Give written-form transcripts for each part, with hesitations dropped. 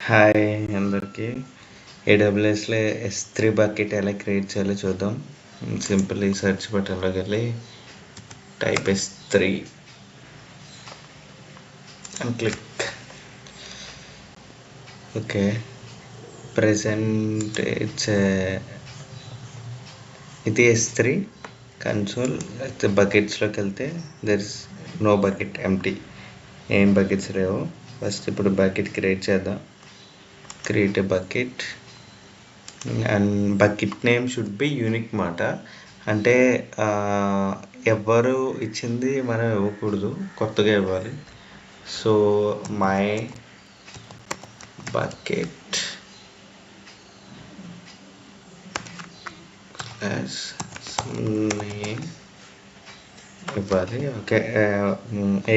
Hi అందరికీ. ఏడబ్ల్యూఎస్లో S3 bucket ఎలా create చేయాలో చూద్దాం. సింపుల్ సెర్చ్ బటన్లోకి వెళ్ళి type S3 and click. Okay, present ఇది S3 కన్సోల్. బకెట్స్లోకి వెళ్తే there is no bucket, empty, ఏం బకెట్స్ లేవు. ఫస్ట్ ఇప్పుడు బకెట్ క్రియేట్ చేద్దాం. Create a bucket and bucket name should be unique మాట. అంటే ఎవరు ఇచ్చింది మనం ఇవ్వకూడదు, కొత్తగా ఇవ్వాలి. సో మై బకెట్ నేమ్ ఇవ్వాలి. ఓకే,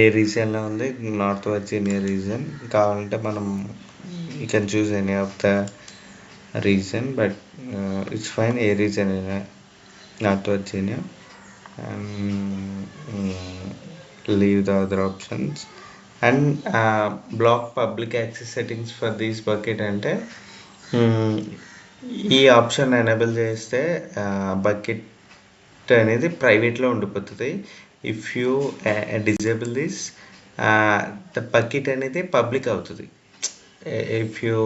ఏ రీజియన్లో ఉంది? North Virginia region. కావాలంటే మనం you can choose any of the region, but it's fine. A reason అయినా north Virginia. Leave the other options and black public access settings for this bucket. అంటే ఈ option enable చేస్తే bucket అనేది ప్రైవేట్లో ఉండిపోతుంది. If you disable this, the bucket అనేది public అవుతుంది. If you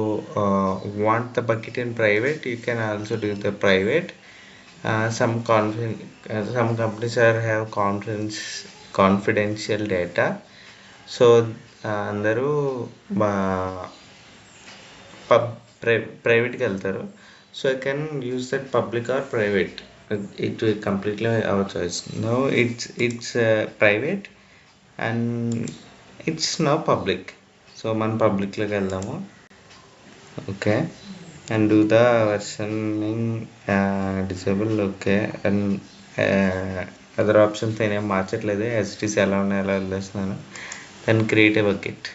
want the bucket in private, you can also do the private. Some companies have confidential data, so అందరూ ప్రైవేట్కి వెళ్తారు. So I can use that public or private. It completely our choice. No, it's private and it's no public. So మనం పబ్లిక్లోకి వెళ్దాము. Okay, and do the versioning disable. Okay, and other options నేనేం మార్చట్లేదు. ఎస్టీస్ ఎలా ఉన్నాయో అలా వదిలేస్తున్నాను. Then create a bucket.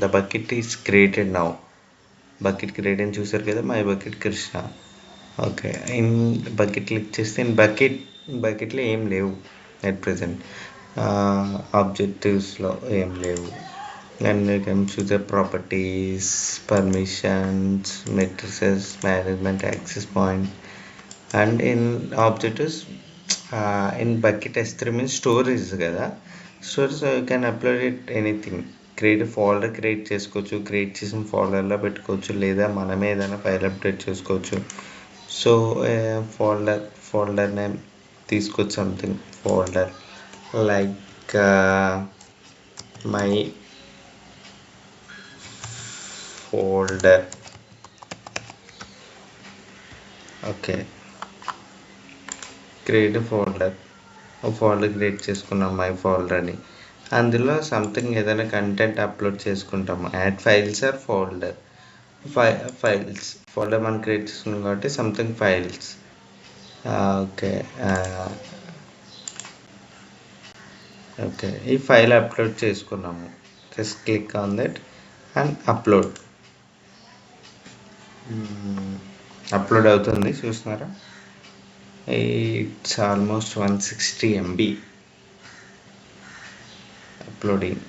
The bucket is created now. Bucket create అని చూసారు కదా, my bucket Krishna. Okay, in bucket click చేస్తే బకెట్లో ఏం లేవు ఎట్ ప్రెసెంట్. ఆబ్జెక్టివ్స్లో ఏం లేవు. And you can choose the properties, permissions, metrics, management, access point. And in objectives, in bucket S3 means storage కదా. Storage you can upload it anything. Create folder create చేసుకోవచ్చు, create చేసిన ఫోల్డర్లో పెట్టుకోవచ్చు, లేదా మనమే ఏదైనా ఫైల్ అప్డేట్ చేసుకోవచ్చు. So folder name తీసుకోవచ్చు, something folder like my folder. Okay, create folder. Folder create చేసుకున్నాం మై ఫోల్డర్ అని. అందులో సంథింగ్ ఏదైనా కంటెంట్ అప్లోడ్ చేసుకుంటాము. Add files are folder. Files folder మనం క్రియేట్ చేసుకున్నాం కాబట్టి సంథింగ్ ఫైల్స్. ఓకే, ఓకే, ఈ ఫైల్ అప్లోడ్ చేసుకున్నాము. Just click on that and upload. Upload అవుతుంది, చూస్తున్నారా? It's almost 160 MB uploading.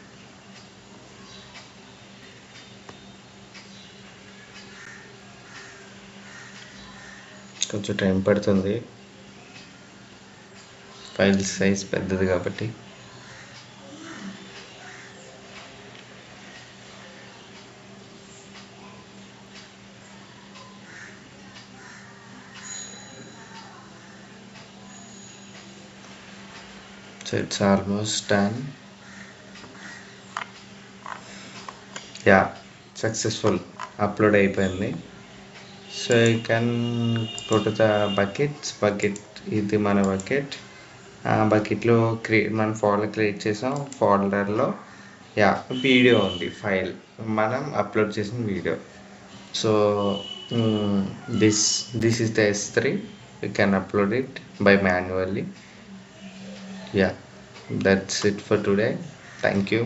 కొంచెం టైం పడుతుంది, ఫైల్ సైజ్ పెద్దది కాబట్టి. So it's almost done. Yeah, successful upload అయిపోయింది. So you can go to the bucket. ఇది మన బకెట్. బకెట్లో మనం ఫోల్డర్ క్రియేట్ చేసాం. ఫోల్డర్లో వీడియో ఉంది, ఫైల్ మనం అప్లోడ్ చేసిన video. So this is the S3. You can upload it by manually. Yeah, that's it for today. Thank you.